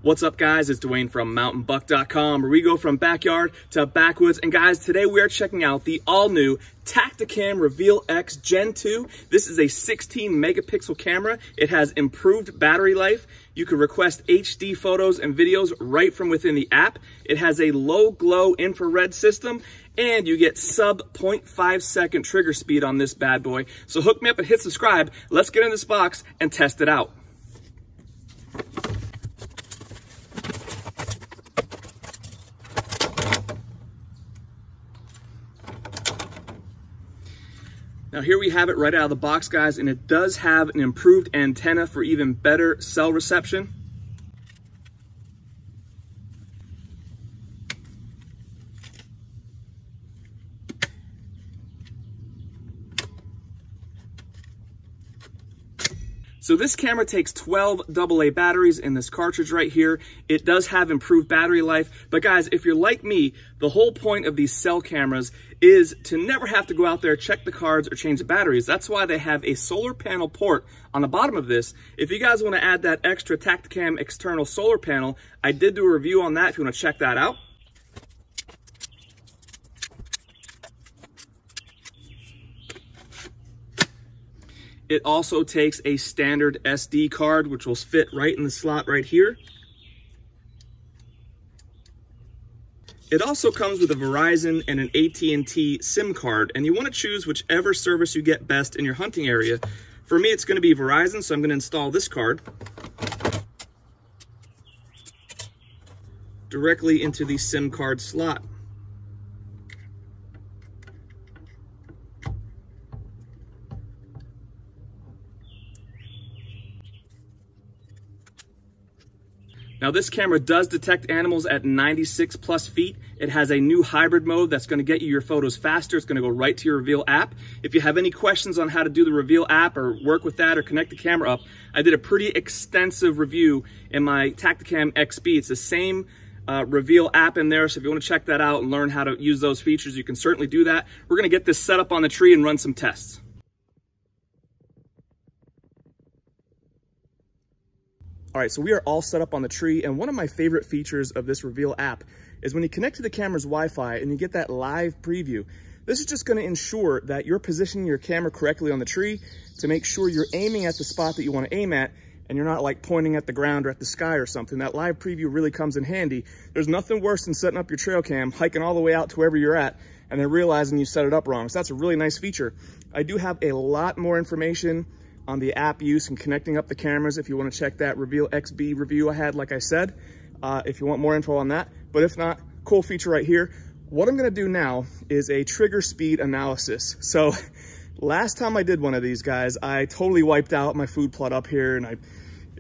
What's up, guys? It's Dwayne from mountainbuck.com, where we go from backyard to backwoods. And guys, today we are checking out the all-new Tactacam Reveal X Gen 2. This is a 16 megapixel camera. It has improved battery life. You can request HD photos and videos right from within the app. It has a low glow infrared system, and you get sub 0.5 second trigger speed on this bad boy. So hook me up and hit subscribe. Let's get in this box and test it out. Now here we have it right out of the box, guys, and it does have an improved antenna for even better cell reception. So this camera takes 12 AA batteries in this cartridge right here. It does have improved battery life, but guys, if you're like me, the whole point of these cell cameras is to never have to go out there, check the cards, or change the batteries. That's why they have a solar panel port on the bottom of this. If you guys want to add that extra Tactacam external solar panel, I did do a review on that if you want to check that out. It also takes a standard SD card, which will fit right in the slot right here. It also comes with a Verizon and an AT&T SIM card, and you want to choose whichever service you get best in your hunting area. For me, it's going to be Verizon, so I'm going to install this card directly into the SIM card slot. Now this camera does detect animals at 96 plus feet. It has a new hybrid mode that's going to get you your photos faster. It's going to go right to your Reveal app. If you have any questions on how to do the Reveal app or work with that or connect the camera up, I did a pretty extensive review in my Tactacam XB. It's the same Reveal app in there, so if you want to check that out and learn how to use those features, you can certainly do that. We're going to get this set up on the tree and run some tests. All right, so we are all set up on the tree, and one of my favorite features of this Reveal app is when you connect to the camera's Wi-Fi and you get that live preview. This is just going to ensure that you're positioning your camera correctly on the tree to make sure you're aiming at the spot that you want to aim at, and you're not like pointing at the ground or at the sky or something. That live preview really comes in handy. There's nothing worse than setting up your trail cam, hiking all the way out to wherever you're at, and then realizing you set it up wrong. So that's a really nice feature. I do have a lot more information on the app use and connecting up the cameras if you want to check that Reveal XB review I had, like I said, if you want more info on that. But if not, cool feature right here. What I'm going to do now is a trigger speed analysis. So last time I did one of these, guys, I totally wiped out my food plot up here, and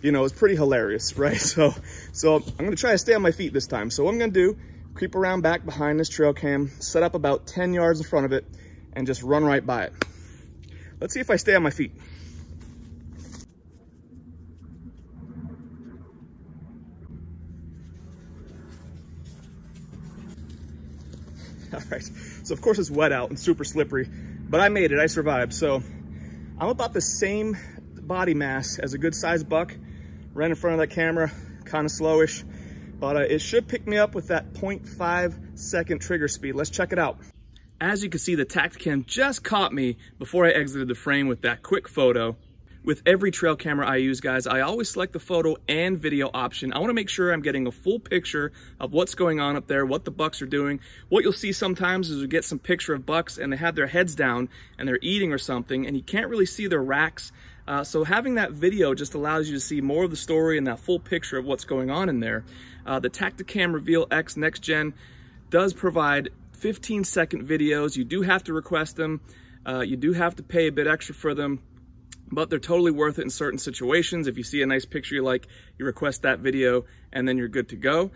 it was pretty hilarious, right? So I'm going to try to stay on my feet this time. So what I'm going to do, creep around back behind this trail cam, set up about 10 yards in front of it, and just run right by it. Let's see if I stay on my feet. All right, so of course it's wet out and super slippery, but I made it, I survived. So I'm about the same body mass as a good sized buck, right in front of that camera, kind of slowish, but it should pick me up with that 0.5 second trigger speed. Let's check it out. As you can see, the Tactacam just caught me before I exited the frame with that quick photo. With every trail camera I use, guys, I always select the photo and video option. I want to make sure I'm getting a full picture of what's going on up there, what the bucks are doing. What you'll see sometimes is we get some picture of bucks and they have their heads down and they're eating or something, and you can't really see their racks. So having that video just allows you to see more of the story and that full picture of what's going on in there. The Tactacam Reveal X Next Gen does provide 15-second videos. You do have to request them. You do have to pay a bit extra for them, but they're totally worth it in certain situations. If you see a nice picture you like, you request that video and then you're good to go.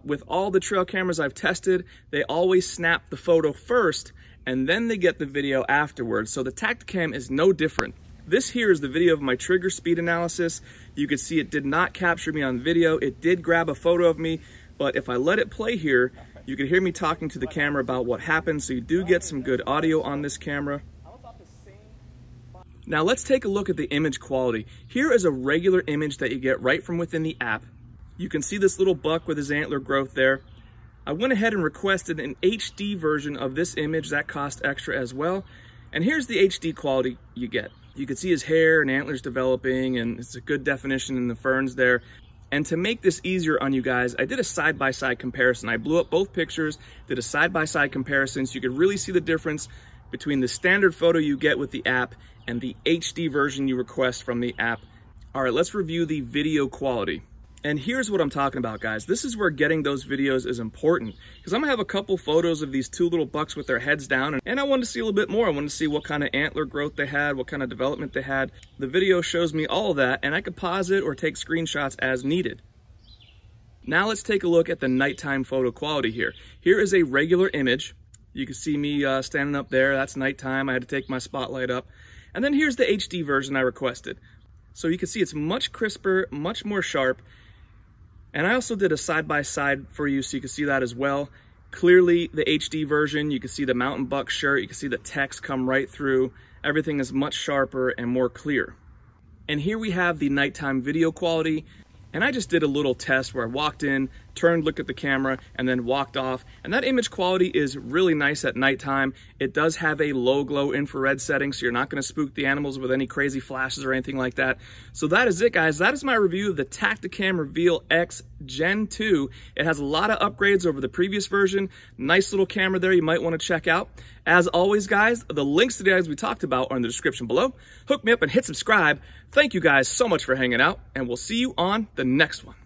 With all the trail cameras I've tested, they always snap the photo first and then they get the video afterwards. So the Tactacam is no different. This here is the video of my trigger speed analysis. You can see it did not capture me on video. It did grab a photo of me, but if I let it play here, you can hear me talking to the camera about what happened. So you do get some good audio on this camera. Now let's take a look at the image quality. Here is a regular image that you get right from within the app. You can see this little buck with his antler growth there. I went ahead and requested an HD version of this image. That cost extra as well. And here's the HD quality you get. You can see his hair and antlers developing, and it's a good definition in the ferns there. And to make this easier on you guys, I did a side-by-side comparison. I blew up both pictures, did a side-by-side comparison so you could really see the difference between the standard photo you get with the app and the HD version you request from the app. All right, let's review the video quality. And here's what I'm talking about, guys. This is where getting those videos is important, because I'm gonna have a couple photos of these two little bucks with their heads down, and I wanted to see a little bit more. I wanted to see what kind of antler growth they had, what kind of development they had. The video shows me all of that, and I could pause it or take screenshots as needed. Now let's take a look at the nighttime photo quality here. Here is a regular image. You can see me standing up there. That's nighttime. I had to take my spotlight up. And then here's the HD version I requested. So you can see it's much crisper, much more sharp. And I also did a side-by-side for you so you can see that as well. Clearly the HD version, you can see the mountain buck shirt, you can see the text come right through. Everything is much sharper and more clear. And here we have the nighttime video quality. And I just did a little test where I walked in, turned, looked at the camera, and then walked off. And that image quality is really nice at nighttime. It does have a low glow infrared setting, so you're not gonna spook the animals with any crazy flashes or anything like that. So that is it, guys. That is my review of the Tactacam Reveal X Gen 2. It has a lot of upgrades over the previous version. Nice little camera there you might wanna check out. As always, guys, the links to the items we talked about are in the description below. Hook me up and hit subscribe. Thank you guys so much for hanging out, and we'll see you on the next one.